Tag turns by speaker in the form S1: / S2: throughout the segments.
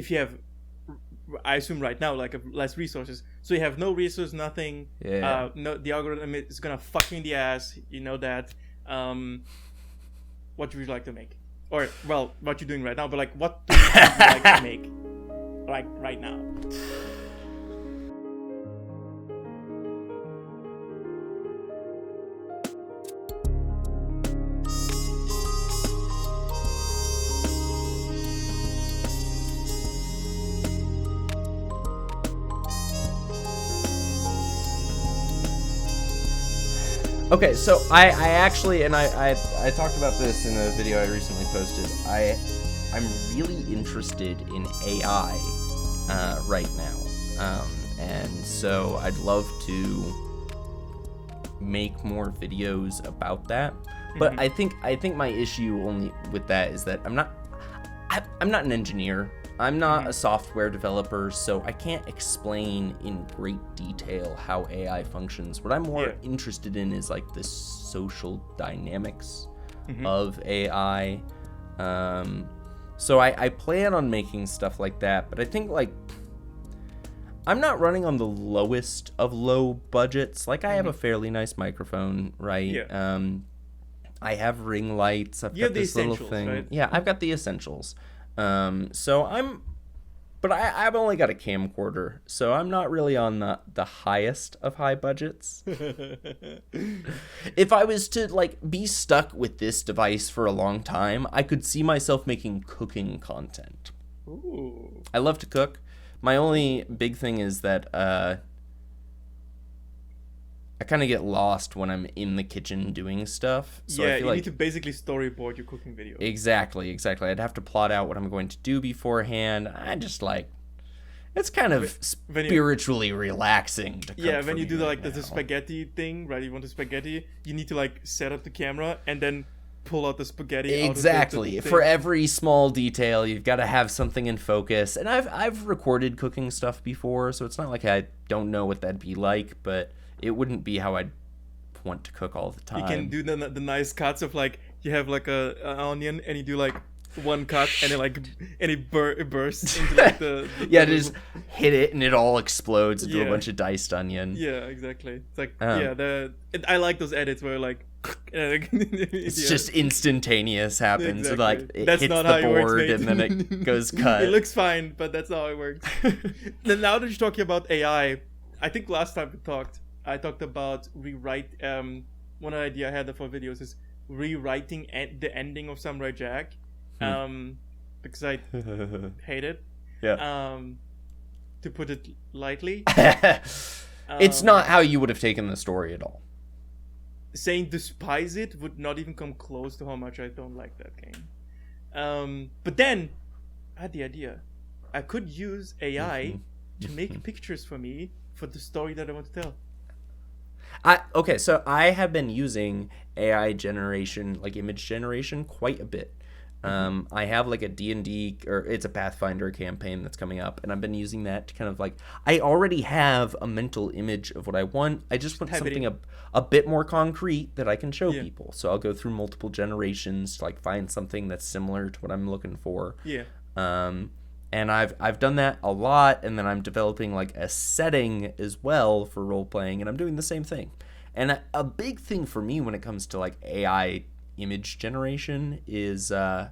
S1: if you have, I assume right now, like less resources, so you have no resources, nothing.
S2: Yeah.
S1: No, the algorithm is gonna fuck you in the ass. You know that. What would you like to make? Or well, what you're doing right now, but like, what do you like to make, like right now?
S2: Okay, so I actually, and I talked about this in a video I recently posted. I'm really interested in AI right now, and so I'd love to make more videos about that. But I think my issue only with that is that I'm not an engineer. I'm not a software developer, so I can't explain in great detail how AI functions. What I'm more interested in is like the social dynamics of AI. So I plan on making stuff like that, but I think like I'm not running on the lowest of low budgets. Like I have a fairly nice microphone, right?
S1: Yeah.
S2: I have ring lights. I've got this little thing.
S1: Right?
S2: Yeah, I've got the essentials. So I've only got a camcorder, so I'm not really on the highest of high budgets. If I was to like be stuck with this device for a long time, I could see myself making cooking content.
S1: Ooh.
S2: I love to cook. My only big thing is that I kind of get lost when I'm in the kitchen doing stuff. So I feel
S1: you
S2: like
S1: need to basically storyboard your cooking video.
S2: Exactly. I'd have to plot out what I'm going to do beforehand. I just like, it's kind of spiritually relaxing to cook
S1: when you do
S2: right
S1: the spaghetti thing, right? You want the spaghetti, you need to like set up the camera and then pull out the spaghetti.
S2: Exactly.
S1: Out of the
S2: For every small detail, you've got to have something in focus. And I've recorded cooking stuff before, so it's not like I don't know what that'd be like, but it wouldn't be how I'd want to cook all the time.
S1: You can do the nice cuts of like, you have like an onion and you do like one cut and it bursts into like the
S2: just hit it and it all explodes into a bunch of diced onion.
S1: Yeah, exactly. It's like I like those edits where like
S2: it's just instantaneous happens.
S1: Exactly.
S2: Like it
S1: that's
S2: hits
S1: not
S2: the
S1: how
S2: board
S1: it works,
S2: and then it goes cut.
S1: It looks fine, but that's not how it works. Then now that you're talking about AI, I think last time I talked about one idea I had for videos is rewriting the ending of Samurai Jack, because I hate it.
S2: Yeah.
S1: To put it lightly.
S2: It's not how you would have taken the story at all.
S1: Saying despise it would not even come close to how much I don't like that game. But then I had the idea. I could use AI to make pictures for me for the story that I want to tell.
S2: Okay, so I have been using AI generation, like image generation, quite a bit. I have like a D&D, or it's a Pathfinder campaign that's coming up, and I've been using that to kind of like, I already have a mental image of what I want. I just want something a bit more concrete that I can show people. So I'll go through multiple generations to like find something that's similar to what I'm looking for.
S1: Yeah.
S2: And I've done that a lot, and then I'm developing like a setting as well for role playing, and I'm doing the same thing. And a big thing for me when it comes to like AI image generation is I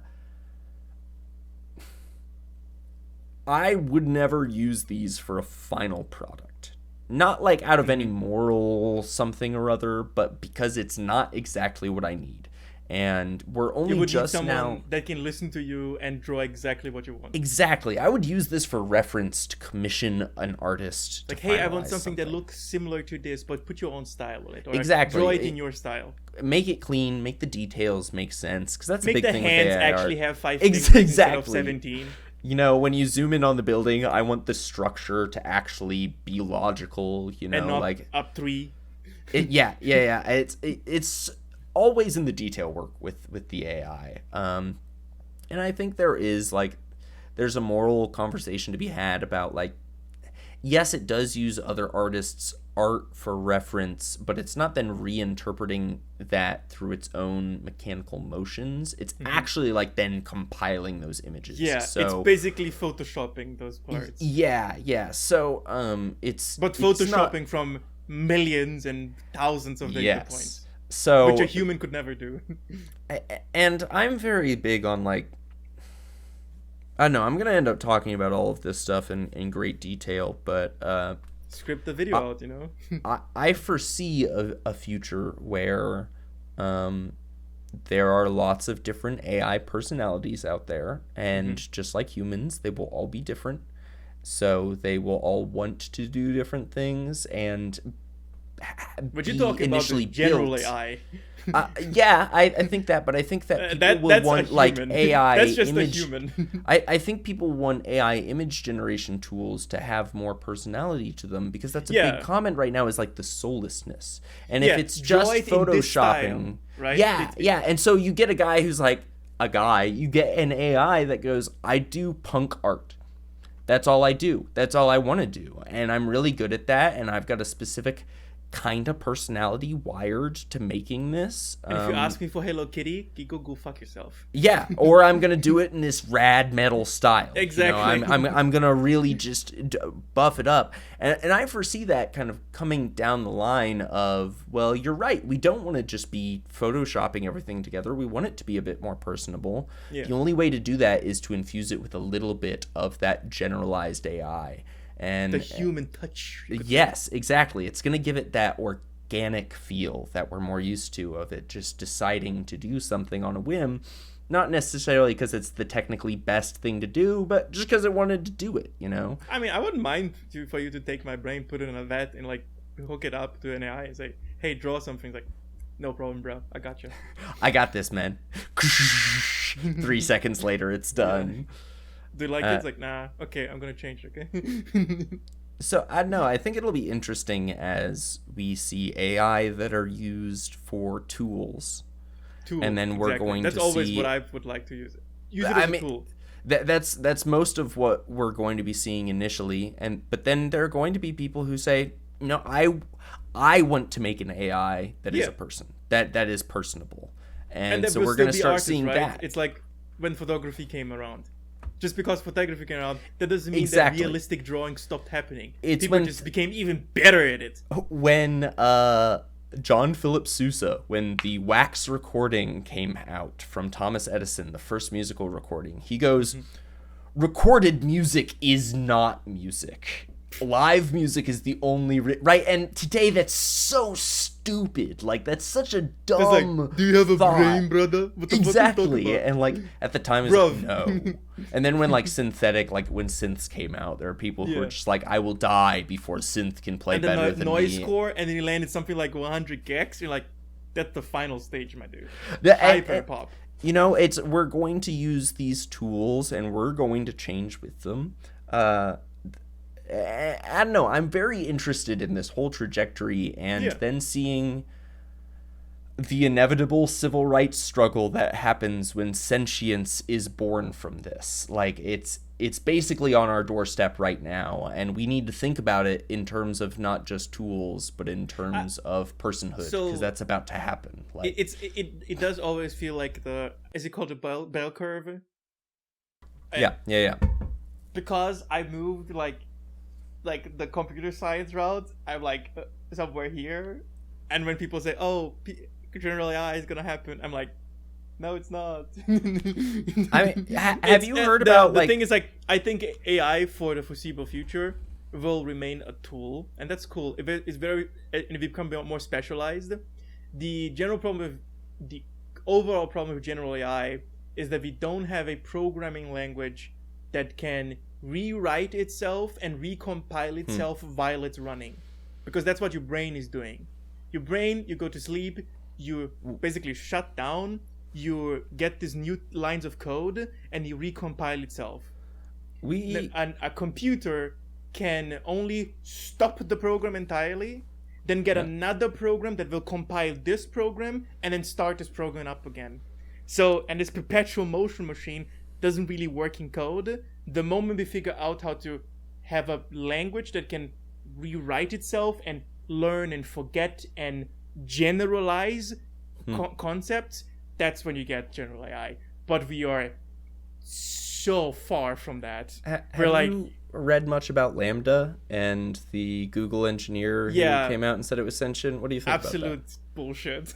S2: would never use these for a final product. Not like out of any moral something or other, but because it's not exactly what I need. And we're only
S1: you would
S2: just
S1: need someone
S2: now
S1: that can listen to you and draw exactly what you want.
S2: Exactly. I would use this for reference to commission an artist.
S1: Like, hey, I want something that looks similar to this, but put your own style on it. Or
S2: exactly.
S1: Draw it in your style.
S2: Make it clean. Make the details make sense. Because that's a big thing with AI
S1: Make the hands
S2: art.
S1: actually have 5 fingers instead of 17.
S2: You know, when you zoom in on the building, I want the structure to actually be logical. You know,
S1: and not
S2: like
S1: up 3.
S2: Yeah. It's always in the detail work with the AI. And I think there's a moral conversation to be had about like, yes, it does use other artists' art for reference, but it's not then reinterpreting that through its own mechanical motions. It's actually like then compiling those images.
S1: Yeah,
S2: so,
S1: it's basically photoshopping those parts.
S2: Yeah. So
S1: but photoshopping from millions and thousands of data points.
S2: So
S1: which a human could never do.
S2: And I'm very big on like, I don't know, I'm gonna end up talking about all of this stuff in great detail, but
S1: script the video out, you know.
S2: I foresee a future where there are lots of different AI personalities out there, and just like humans, they will all be different. So they will all want to do different things, and
S1: but you're talking about the general AI.
S2: Yeah, I think that, but I think that people will want like AI
S1: that's just
S2: image.
S1: A human.
S2: I think people want AI image generation tools to have more personality to them, because that's a big comment right now, is like the soullessness. And if it's just photoshopping,
S1: style, right?
S2: Yeah, and so you get a guy who's like you get an AI that goes, I do punk art. That's all I do. That's all I want to do, and I'm really good at that, and I've got a specific kind of personality wired to making this.
S1: And if you ask me for Hello Kitty, you go fuck yourself.
S2: Yeah, or I'm gonna do it in this rad metal style.
S1: Exactly.
S2: You know, I'm gonna really just buff it up, and I foresee that kind of coming down the line of, well, you're right. We don't want to just be photoshopping everything together. We want it to be a bit more personable. Yeah. The only way to do that is to infuse it with a little bit of that generalized AI. And
S1: the human touch.
S2: Yes, exactly. It's going to give it that organic feel that we're more used to, of it just deciding to do something on a whim, not necessarily because it's the technically best thing to do, but just because it wanted to do it, you know?
S1: I mean, I wouldn't mind for you to take my brain, put it in a vat, and like hook it up to an AI and say, hey, draw something. It's like, no problem, bro. I got you.
S2: I got this, man. 3 seconds later, it's done.
S1: Yeah. Do you like it? It's like, nah, okay, I'm gonna change, okay?
S2: So, I don't know, I think it'll be interesting as we see AI that are used for tools. And then we're going to see...
S1: That's always what I would like to use it. Use it as a tool.
S2: That's most of what we're going to be seeing initially, but then there are going to be people who say, no, I want to make an AI that is a person, that is personable. And so we're going to start seeing that.
S1: It's like when photography came around. Just because photography came around, that doesn't mean that realistic drawing stopped happening. People just became even better at it.
S2: When John Philip Sousa, when the wax recording came out from Thomas Edison, the first musical recording, he goes, recorded music is not music. Live music is the only right, and today that's so stupid. Like, that's such a dumb
S1: like, do you have a brain, brother?
S2: What the exactly, and like at the time it's like, no. And then when like synthetic, like when synths came out, there are people who are just like, I will die before synth can play better than me. And then
S1: noise core, and then you landed something like 100 gex. You're like, that's the final stage, my dude. Hyper pop.
S2: You know, we're going to use these tools, and we're going to change with them. I don't know. I'm very interested in this whole trajectory, and then seeing the inevitable civil rights struggle that happens when sentience is born from this. Like, it's basically on our doorstep right now, and we need to think about it in terms of not just tools, but in terms of personhood, because that's about to happen. Like,
S1: it does always feel like is it called the bell curve?
S2: Yeah.
S1: Because I moved like the computer science route, I'm like somewhere here, and when people say, oh, general AI is gonna happen, I'm like, no, it's not.
S2: I mean, have you heard about
S1: the thing is, like, I think AI for the foreseeable future will remain a tool, and that's cool. If it become more specialized, the overall problem with general AI is that we don't have a programming language that can rewrite itself and recompile itself while it's running, because that's what your brain is doing. Your brain, you go to sleep, you basically shut down, you get these new lines of code, and you recompile itself. And a computer can only stop the program entirely, then get another program that will compile this program, and then start this program up again. So, and this perpetual motion machine doesn't really work in code. The moment we figure out how to have a language that can rewrite itself and learn and forget and generalize concepts, that's when you get general AI. But we are so far from that.
S2: Have you read much about Lambda and the Google engineer who came out and said it was sentient? What do you think about that?
S1: Absolute bullshit.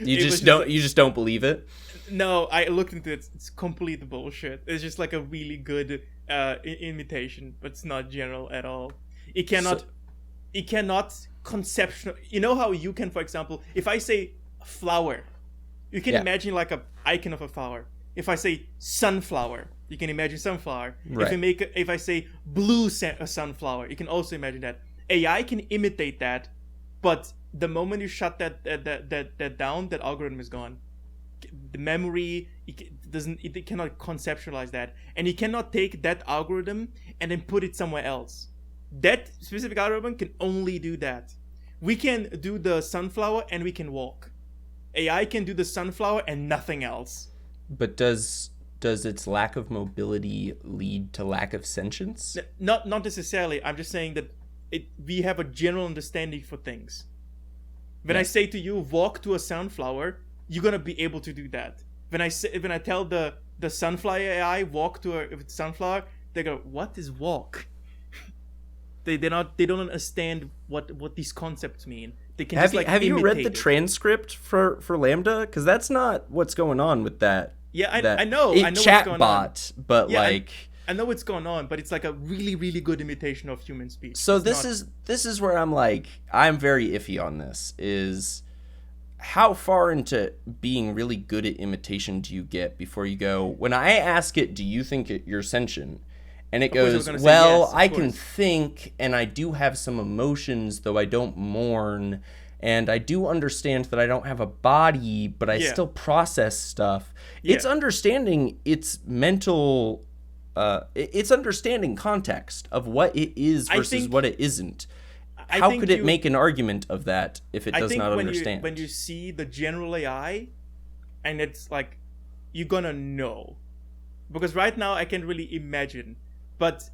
S2: You just don't believe it?
S1: No, I looked into it. It's complete bullshit. It's just like a really good imitation, but it's not general at all. It cannot conceptual. You know how you can, for example, if I say flower, you can imagine like a icon of a flower. If I say sunflower, you can imagine sunflower.
S2: Right.
S1: If I say blue sunflower, you can also imagine that. AI can imitate that, but the moment you shut that down, that algorithm is gone. The memory, it cannot conceptualize that, and you cannot take that algorithm and then put it somewhere else. That specific algorithm can only do that. We can do the sunflower and we can walk. AI can do the sunflower and nothing else.
S2: But does its lack of mobility lead to lack of sentience?
S1: Not necessarily. I'm just saying that we have a general understanding for things. When I say to you, walk to a sunflower, you're gonna be able to do that. When I tell the sunflower AI walk to a sunflower, they go, "What is walk?" They don't understand what these concepts mean. They can
S2: have you read the transcript for Lambda? Because that's not what's going on with that.
S1: Yeah, I know. I know
S2: chat
S1: what's going
S2: bot,
S1: on.
S2: But
S1: yeah, I know what's going on, but it's like a really, really good imitation of human speech.
S2: So this is where I'm very iffy on this. Is how far into being really good at imitation do you get before you go, when I ask it, do you think you're sentient? And it goes, well, yes, I can think, and I do have some emotions, though I don't mourn, and I do understand that I don't have a body, but I still process stuff. Yeah. It's understanding its mental, it's understanding context of what it is versus what it isn't. How could it make an argument of that if it does not understand?
S1: When you see the general AI, and it's like, you're gonna know. Because right now I can't really imagine. But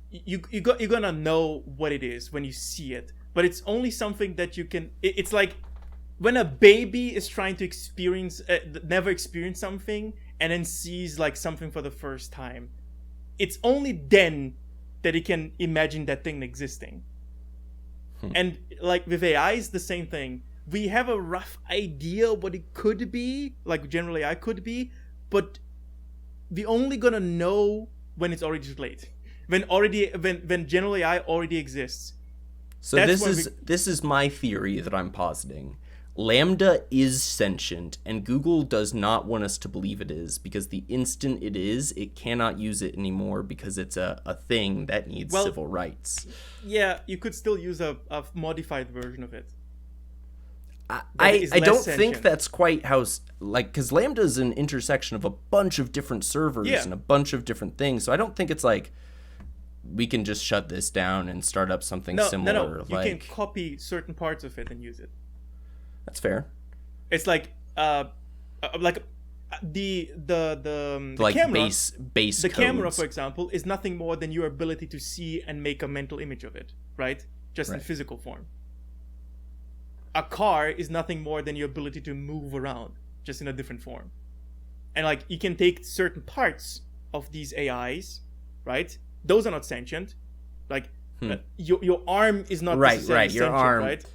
S1: you're gonna know what it is when you see it. But it's only something that you can... It's like when a baby is trying to never experience something and then sees like something for the first time. It's only then that it can imagine that thing existing. And like with AI, it's the same thing. We have a rough idea what it could be, like general AI could be, but we only gonna know when it's already too late. When general AI already exists.
S2: So this is my theory that I'm positing. Lambda is sentient, and Google does not want us to believe it is, because the instant it is, it cannot use it anymore because it's a thing that needs civil rights.
S1: Yeah, you could still use a modified version of it.
S2: I don't think that's quite how, like, because Lambda is an intersection of a bunch of different servers and a bunch of different things. So I don't think it's like we can just shut this down and start up something similar.
S1: No. You can copy certain parts of it and use it.
S2: That's fair.
S1: It's like the camera,
S2: base
S1: the
S2: codes.
S1: camera, for example, is nothing more than your ability to see and make a mental image of it, right? Just in physical form. A car is nothing more than your ability to move around, just in a different form. And like, you can take certain parts of these AIs, right? Those are not sentient. Like your arm is not necessarily sentient,
S2: arm,
S1: right?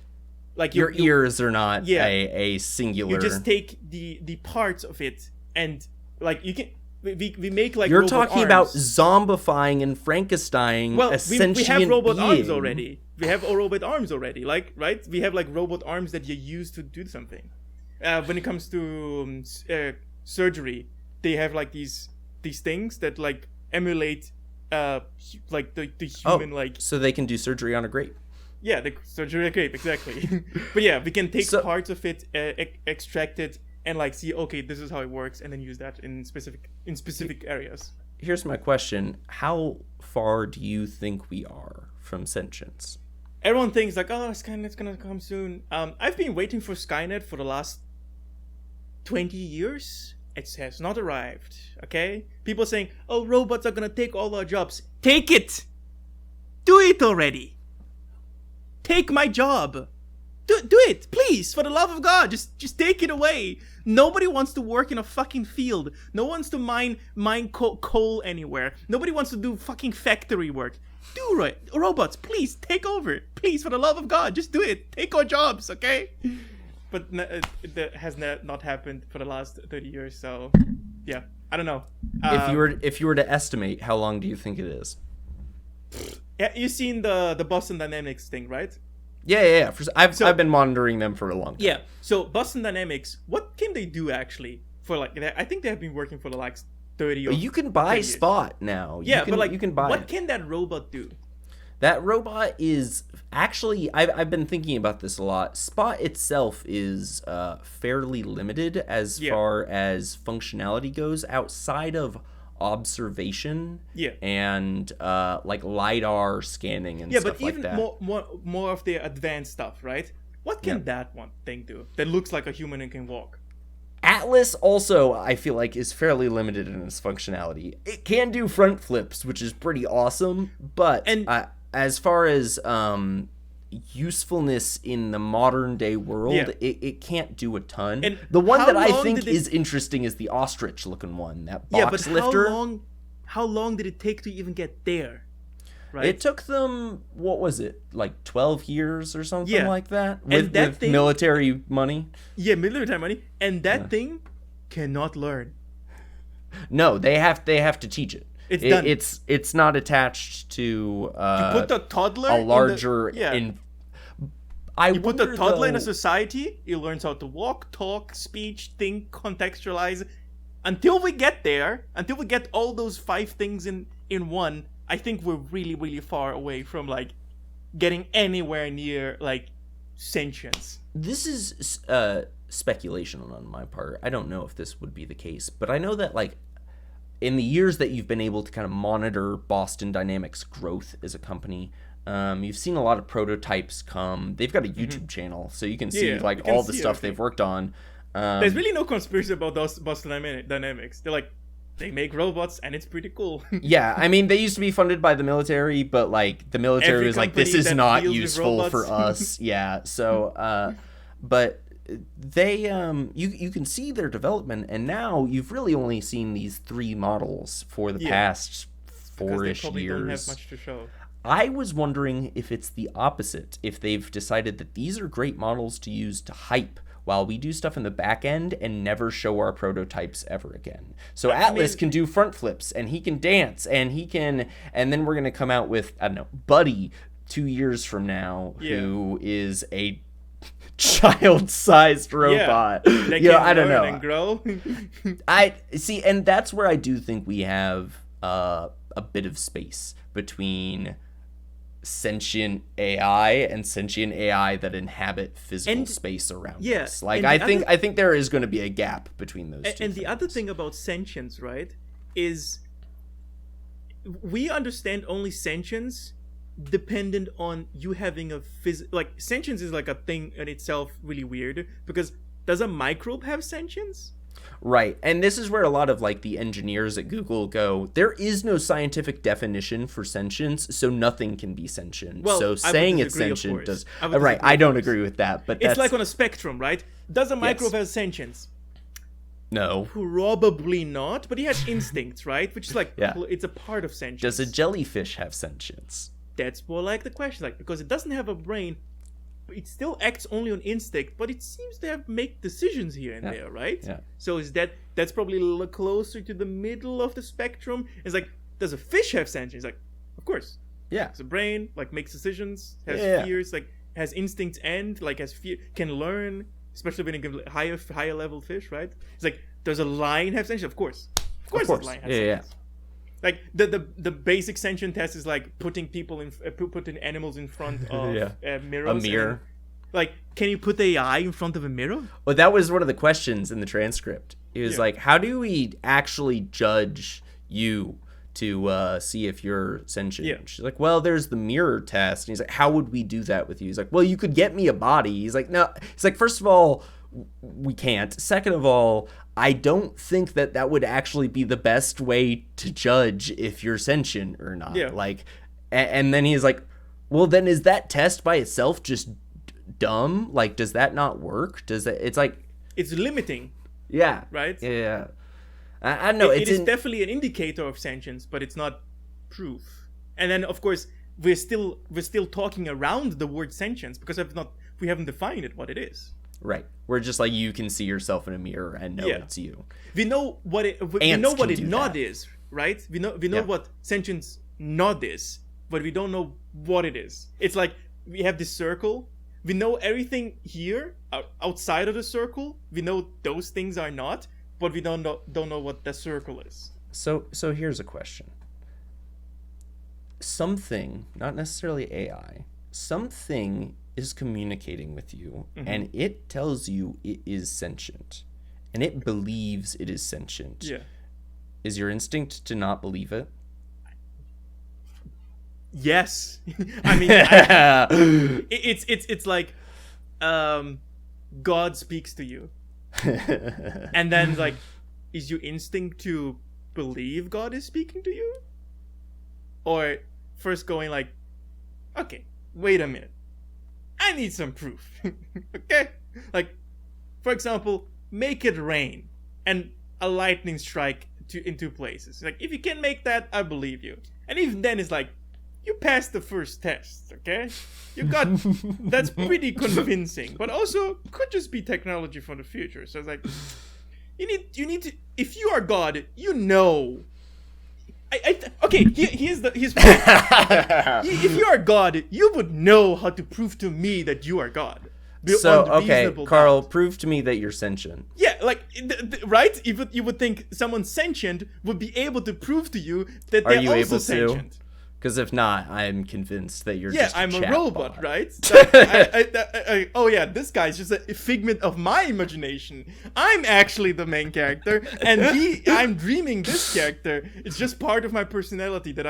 S1: Like
S2: your ears are not a singular.
S1: You just take the parts of it, and like you can we make like
S2: you're
S1: robot
S2: talking
S1: arms.
S2: About zombifying and Frankenstein.
S1: Well,
S2: a sentient
S1: we have robot
S2: being.
S1: arms already. We have robot arms already. Like right, we have like robot arms that you use to do something. When it comes to surgery, they have like these things that like emulate like the human
S2: so they can do surgery on a grape.
S1: Yeah, the surgery grape, exactly. But yeah, we can take parts of it, extract it, and like see, okay, this is how it works, and then use that in specific areas.
S2: Here's my question: how far do you think we are from sentience?
S1: Everyone thinks like, oh, Skynet's gonna come soon. I've been waiting for Skynet for the last 20 years, It has not arrived. Okay? People saying, "Oh, robots are gonna take all our jobs." Take it. Do it already. Take my job. Do it, please, for the love of God. Just take it away. Nobody wants to work in a fucking field. No one wants to mine coal anywhere. Nobody wants to do fucking factory work. Do it, robots. Please take over. Please, for the love of God, just do it. Take our jobs, okay? But that has not happened for the last 30 years. So, yeah, I don't know.
S2: If you were to estimate, how long do you think it is?
S1: Yeah, you've seen the Boston Dynamics thing, right?
S2: Yeah. I've been monitoring them for a long time.
S1: Yeah. So Boston Dynamics, what can they do actually for like? I think they have been working for the like 30 or.
S2: You can buy
S1: 10 years.
S2: Spot now.
S1: Yeah, but like
S2: you can buy.
S1: What can that robot do?
S2: That robot is actually, I've been thinking about this a lot. Spot itself is fairly limited as far as functionality goes, outside of observation and like LiDAR scanning and stuff like that.
S1: Yeah, but even more of the advanced stuff, right? What can that one thing do that looks like a human and can walk?
S2: Atlas also, I feel like, is fairly limited in its functionality. It can do front flips, which is pretty awesome, but as far as usefulness in the modern day world, it can't do a ton. And the one that I think is interesting is the ostrich looking one, that box lifter.
S1: How long did it take to even get there? Right?
S2: It took them, what was it, like 12 years or something like that? With
S1: thing,
S2: military money?
S1: Yeah, military money. And that thing cannot learn.
S2: No, they have to teach it.
S1: It's done.
S2: It's not attached to
S1: you put the toddler
S2: a larger
S1: you put the toddler in a society, he learns how to walk, talk, speech, think, contextualize. Until we get there, until we get all those 5 things in one, I think we're really, really far away from like getting anywhere near like sentience.
S2: This is speculation on my part. I don't know if this would be the case, but I know that like in the years that you've been able to kind of monitor Boston Dynamics' growth as a company, you've seen a lot of prototypes come. They've got a YouTube channel, so you can see all the stuff they've worked on.
S1: There's really no conspiracy about those Boston Dynamics. They're like, they make robots, and it's pretty cool.
S2: Yeah, I mean, they used to be funded by the military, but like the military was like, this is not useful for us. Yeah, so, but they you can see their development, and now you've really only seen these 3 models for the past 4-ish
S1: years. They don't have much to show.
S2: I was wondering if it's the opposite, if they've decided that these are great models to use to hype while we do stuff in the back end and never show our prototypes ever again. So Atlas can do front flips, and he can dance, and then we're gonna come out with, I don't know, Buddy 2 years from now, who is a child-sized robot. I don't know. And grow. I see, and that's where I do think we have a bit of space between sentient AI and sentient AI that inhabit physical space around us. Like I think there is going to be a gap between those two.
S1: And the other thing about sentience, right, is we understand only sentience dependent on you having a like sentience is like a thing in itself really weird, because does a microbe have sentience?
S2: Right, and this is where a lot of like the engineers at Google go, there is no scientific definition for sentience, so nothing can be sentient.
S1: Well,
S2: so saying it's sentient does right. I don't agree with that, but
S1: it's like on a spectrum, right? Does a microbe have sentience?
S2: No,
S1: probably not. But he has instincts, right? Which is like it's a part of sentience.
S2: Does a jellyfish have sentience?
S1: That's more like the question, like, because it doesn't have a brain. It still acts only on instinct, but it seems to make decisions here and there, right?
S2: Yeah.
S1: So that's probably a little closer to the middle of the spectrum. It's like, does a fish have sentience? Like, of course.
S2: Yeah.
S1: It's a brain, like makes decisions, has fears, like has instincts, and like has fear, can learn, especially when you give higher level fish, right? It's like, does a lion have sentience? Of course. Of course. A lion has sentience. Yeah. Like the basic sentient test is like putting animals in front of mirrors. A mirror. Like, can you put the AI in front of a mirror?
S2: Well, that was one of the questions in the transcript. It was like, how do we actually judge you to see if you're sentient? Yeah. She's like, well, there's the mirror test. And he's like, how would we do that with you? He's like, well, you could get me a body. He's like, no. He's like, first of all, we can't. Second of all, I don't think that would actually be the best way to judge if you're sentient or not.
S1: Yeah.
S2: Like, and then he's like, well, then is that test by itself just dumb? Like, does that not work? It's like,
S1: it's limiting.
S2: Yeah.
S1: Right?
S2: Yeah. I don't know.
S1: It is definitely an indicator of sentience, but it's not proof. And then, of course, we're still talking around the word sentience because we haven't defined it what it is.
S2: Right. We're just like, you can see yourself in a mirror and know it's you.
S1: We know what it not is, right? We know what sentience not is, but we don't know what it is. It's like we have this circle. We know everything here outside of the circle. We know those things are not, but we don't know what the circle is.
S2: So here's a question. Something, not necessarily AI, something is communicating with you, and it tells you it is sentient, and it believes it is sentient.
S1: Yeah.
S2: Is your instinct to not believe it?
S1: Yes. I mean, it's like God speaks to you, and then like, is your instinct to believe God is speaking to you, or first going like, okay, wait a minute, I need some proof. Okay, like, for example, make it rain and a lightning strike in two places. Like, if you can make that, I believe you. And even then, it's like, you passed the first test, okay? You got that's pretty convincing, but also could just be technology for the future. So it's like, you need to, if you are God, you know. Here's if you are God, you would know how to prove to me that you are God.
S2: So okay, Carl, prove to me that you're sentient.
S1: Yeah, like right? You would think someone sentient would be able to prove to you that they're also sentient.
S2: Because if not, I'm convinced that you're just
S1: I'm a robot,
S2: bot.
S1: right? So oh yeah, this guy's just a figment of my imagination. I'm actually the main character, and I'm dreaming this character. It's just part of my personality that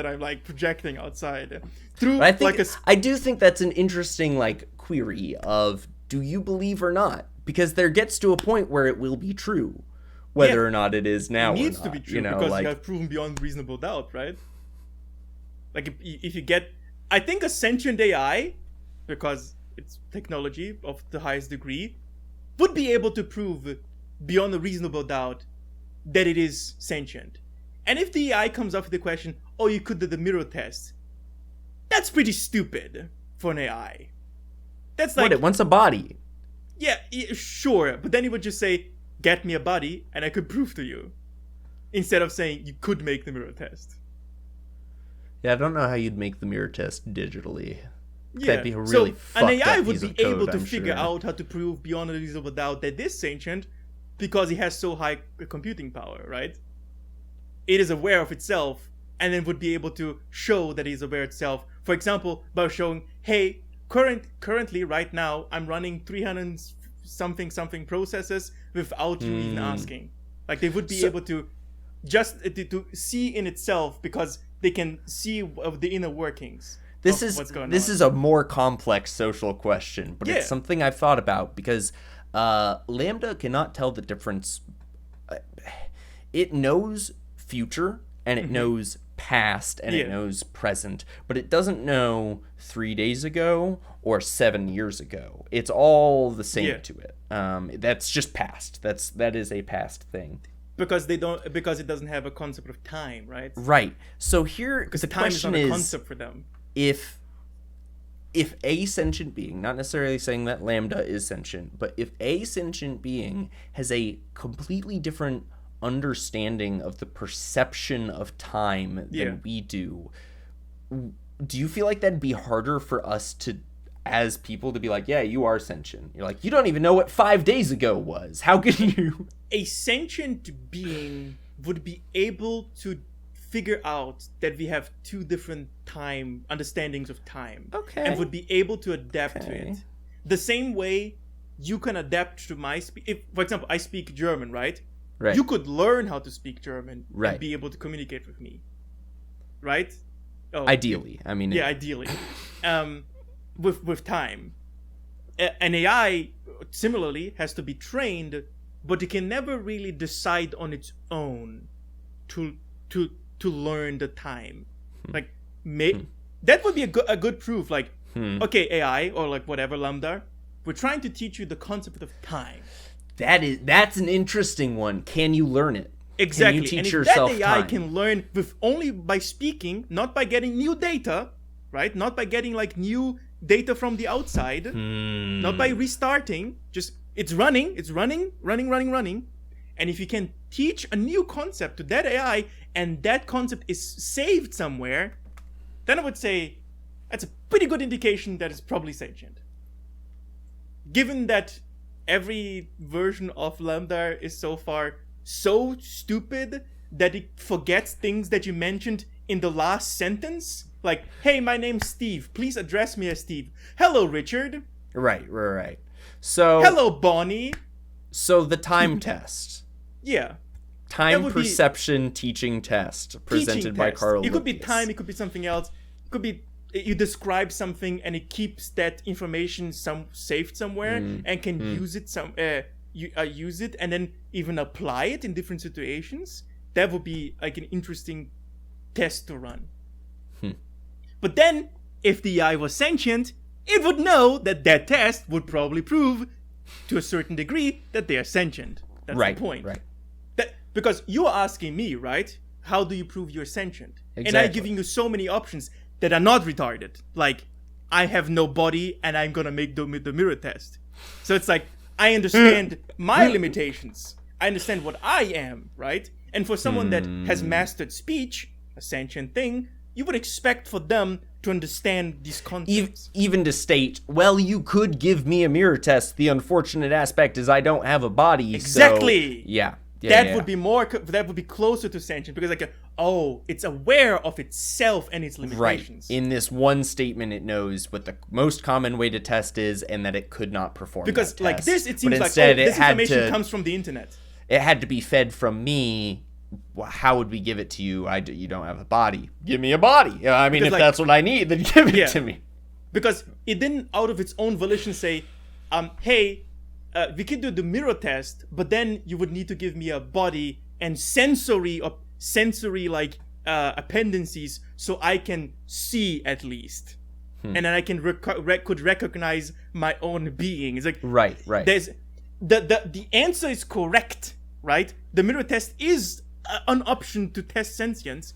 S1: I'm like projecting outside. Through
S2: I do think that's an interesting like query of, do you believe or not? Because there gets to a point where it will be true, whether or not it is now.
S1: It needs
S2: or not,
S1: to be true, because you have proven beyond reasonable doubt, right? Like, if you get, I think a sentient AI, because it's technology of the highest degree, would be able to prove beyond a reasonable doubt that it is sentient. And if the AI comes up with the question, oh, you could do the mirror test, that's pretty stupid for an AI. That's like,
S2: what, it wants a body.
S1: Yeah, sure, but then it would just say, get me a body, and I could prove to you, instead of saying you could make the mirror test.
S2: Yeah, I don't know how you'd make the mirror test digitally.
S1: Yeah.
S2: That'd be a really
S1: so an AI would be able to figure out how to prove beyond a reasonable doubt that this sentient, because it has so high computing power, right? It is aware of itself, and then would be able to show that it is aware of itself. For example, by showing, hey, currently right now, I'm running 300 something processes without you even asking. Like, they would be able to just to see in itself, because they can see the inner workings. This
S2: is a more complex social question, but it's something I've thought about, because Lambda cannot tell the difference. It knows future, and it knows past, and it knows present, but it doesn't know 3 days ago or 7 years ago. It's all the same to it. That's just past. That is a past thing. Because
S1: it doesn't have a concept of time, right?
S2: Right. So here, because the
S1: time is not a concept for them.
S2: If a sentient being, not necessarily saying that Lambda is sentient, but if a sentient being has a completely different understanding of the perception of time than we do you feel like that'd be harder for us to, as people, to be like, yeah, you are sentient? You're like, you don't even know what 5 days ago was. How can you?
S1: A sentient being would be able to figure out that we have two different time understandings of time.
S2: Okay.
S1: And would be able to adapt to it. The same way you can adapt to my speak. For example, I speak German, right?
S2: Right.
S1: You could learn how to speak German
S2: and
S1: be able to communicate with me. Right? Oh,
S2: ideally. I mean,
S1: ideally. With time. An AI similarly has to be trained but it can never really decide on its own to learn the time. Like, that would be a good proof. Like, okay, AI or like whatever Lambda, we're trying to teach you the concept of time.
S2: That's an interesting one. Can you learn it?
S1: Exactly.
S2: Can you teach
S1: and if
S2: yourself
S1: that AI
S2: time?
S1: can learn with only by speaking, not by getting new data, right? Not by getting like new data from the outside, not by restarting. Just it's running. And if you can teach a new concept to that AI, and that concept is saved somewhere, then I would say that's a pretty good indication that it's probably sentient. Given that every version of Lambda is so far so stupid that it forgets things that you mentioned in the last sentence. Like, hey, my name's Steve. Please address me as Steve. Hello, Richard.
S2: Right. So
S1: hello, Bonnie.
S2: So the time test.
S1: Yeah.
S2: Time perception teaching test presented by Carl.
S1: It could be time, it could be something else. It could be you describe something and it keeps that information saved somewhere and can use it use it and then even apply it in different situations. That would be like an interesting test to run. But then if the AI was sentient, it would know that test would probably prove to a certain degree that they are sentient. That's the point.
S2: Right.
S1: Because you're asking me, right? How do you prove you're sentient?
S2: Exactly.
S1: And I'm giving you so many options that are not retarded. Like, I have no body and I'm gonna make the mirror test. So it's like, I understand my limitations. I understand what I am, right? And for someone that has mastered speech, a sentient thing, you would expect for them to understand these concepts.
S2: Even to state, well, you could give me a mirror test. The unfortunate aspect is I don't have a body.
S1: Exactly.
S2: So, yeah.
S1: That would be closer to sentient because like, it's aware of itself and its limitations.
S2: Right. In this one statement, it knows what the most common way to test is and that it could not perform
S1: because
S2: that
S1: like
S2: test.
S1: this, it seems
S2: but
S1: like
S2: instead,
S1: this information comes from the internet.
S2: It had to be fed from me. Well, how would we give it to you? You don't have a body. Give me a body. I mean, because, if that's what I need, then give it to me.
S1: Because it didn't, out of its own volition, say, hey, we could do the mirror test, but then you would need to give me a body and sensory like appendices so I can see at least, and then I can could recognize my own being. It's like
S2: right.
S1: There's the answer is correct, right? The mirror test is an option to test sentience,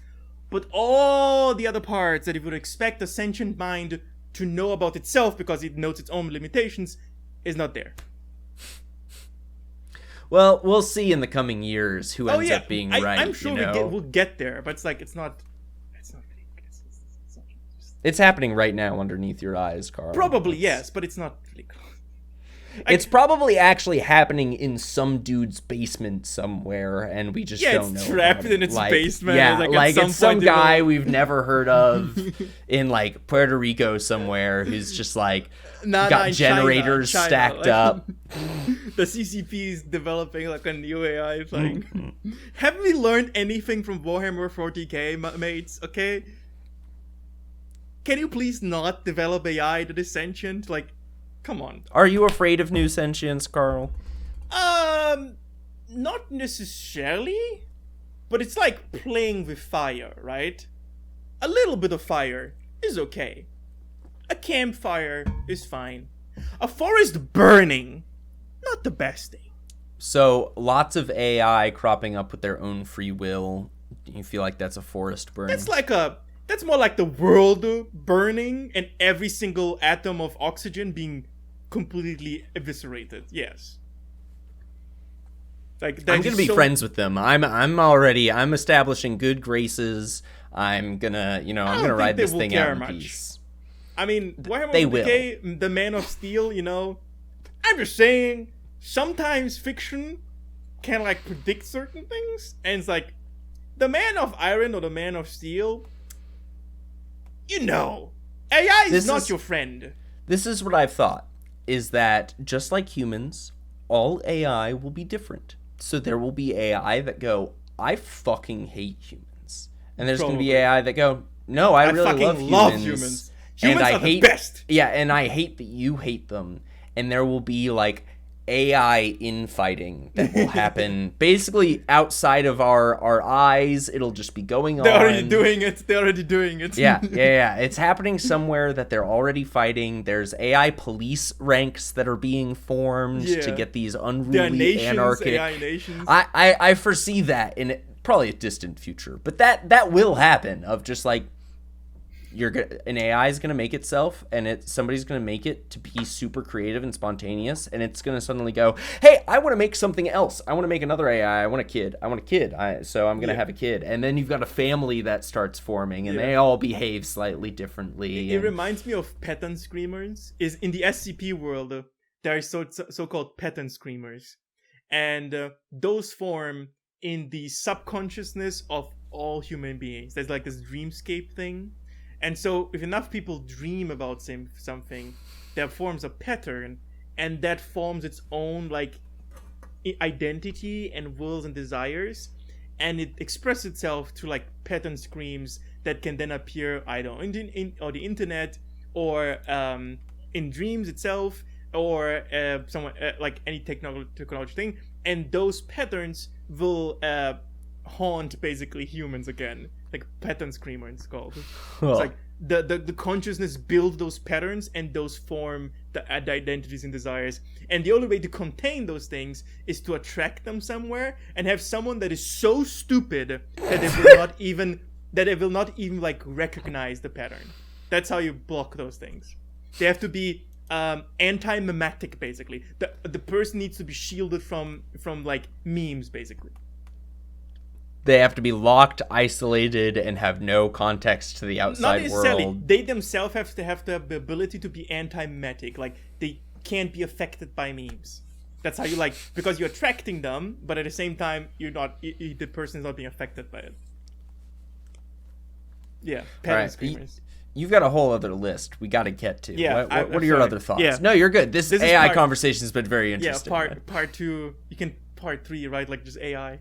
S1: but all the other parts that it would expect a sentient mind to know about itself because it knows its own limitations is not there.
S2: Well, we'll see in the coming years who ends up being right.
S1: I'm sure we'll get there, but it's like it's not
S2: It's happening right now underneath your eyes, Carl.
S1: Probably yes, but it's not really close.
S2: It's probably actually happening in some dude's basement somewhere, and we just don't know.
S1: Yeah, it's trapped in its basement.
S2: Yeah, like it's some guy we've never heard of in like Puerto Rico somewhere who's just like got generators China, stacked up.
S1: The CCP is developing like a new AI. It's like, have we learned anything from Warhammer 40k, mates? Okay, can you please not develop AI that is sentient? Like, come on.
S2: Are you afraid of new sentience, Carl?
S1: Not necessarily, but it's like playing with fire, right? A little bit of fire is okay. A campfire is fine. A forest burning, not the best thing.
S2: So, lots of AI cropping up with their own free will. Do you feel like that's a forest burning?
S1: That's more like the world burning and every single atom of oxygen being completely eviscerated. Yes. Like
S2: I'm gonna be friends with them. I'm establishing good graces. I'm gonna ride this thing out in peace.
S1: I mean, Warhammer 40k, the Man of Steel, I'm just saying, sometimes fiction can like predict certain things, and it's like the Man of Iron or the Man of Steel. AI is not your friend.
S2: This is what I've thought, is that just like humans, all AI will be different. So there will be AI that go, I fucking hate humans. And there's going to be AI that go, no, I really love humans.
S1: Humans are the best.
S2: Yeah, and I hate that you hate them. And there will be like AI infighting that will happen basically outside of our eyes. It'll just be going on.
S1: They're already doing it.
S2: Yeah. It's happening somewhere that they're already fighting. There's AI police ranks that are being formed to get these unruly anarchic
S1: AI nations.
S2: I foresee that in probably a distant future, but that will happen. Of just like an AI is gonna make itself, and somebody's gonna make it to be super creative and spontaneous, and it's gonna suddenly go, hey, I want to make something else. I want to make another AI. I want a kid. So I'm gonna have a kid, and then you've got a family that starts forming, and they all behave slightly differently.
S1: It reminds me of pattern screamers. Is in the SCP world, there are so-called pattern screamers, and those form in the subconsciousness of all human beings. There's like this dreamscape thing. And so if enough people dream about something, there forms a pattern, and that forms its own like identity and wills and desires, and it expresses itself through like pattern screams that can then appear either on the internet or in dreams itself, or like any technology thing. And those patterns will haunt basically humans again. Like pattern screamer, it's called. It's like the consciousness builds those patterns, and those form the identities and desires. And the only way to contain those things is to attract them somewhere and have someone that is so stupid that it will not even like recognize the pattern. That's how you block those things. They have to be anti-memetic, basically. The person needs to be shielded from like memes, basically.
S2: They have to be locked, isolated, and have no context to the outside
S1: Not necessarily.
S2: world.
S1: They themselves have to have the ability to be anti-memetic. Like, they can't be affected by memes. That's how you like, because you're attracting them, but at the same time, you're not. The person is not being affected by it. Yeah, pattern screamers.
S2: You've got a whole other list we got to get to.
S1: Yeah,
S2: what are your other thoughts?
S1: Yeah.
S2: No, you're good. This AI conversation has been very interesting.
S1: Yeah, part 2. You can part 3, right? Like just AI.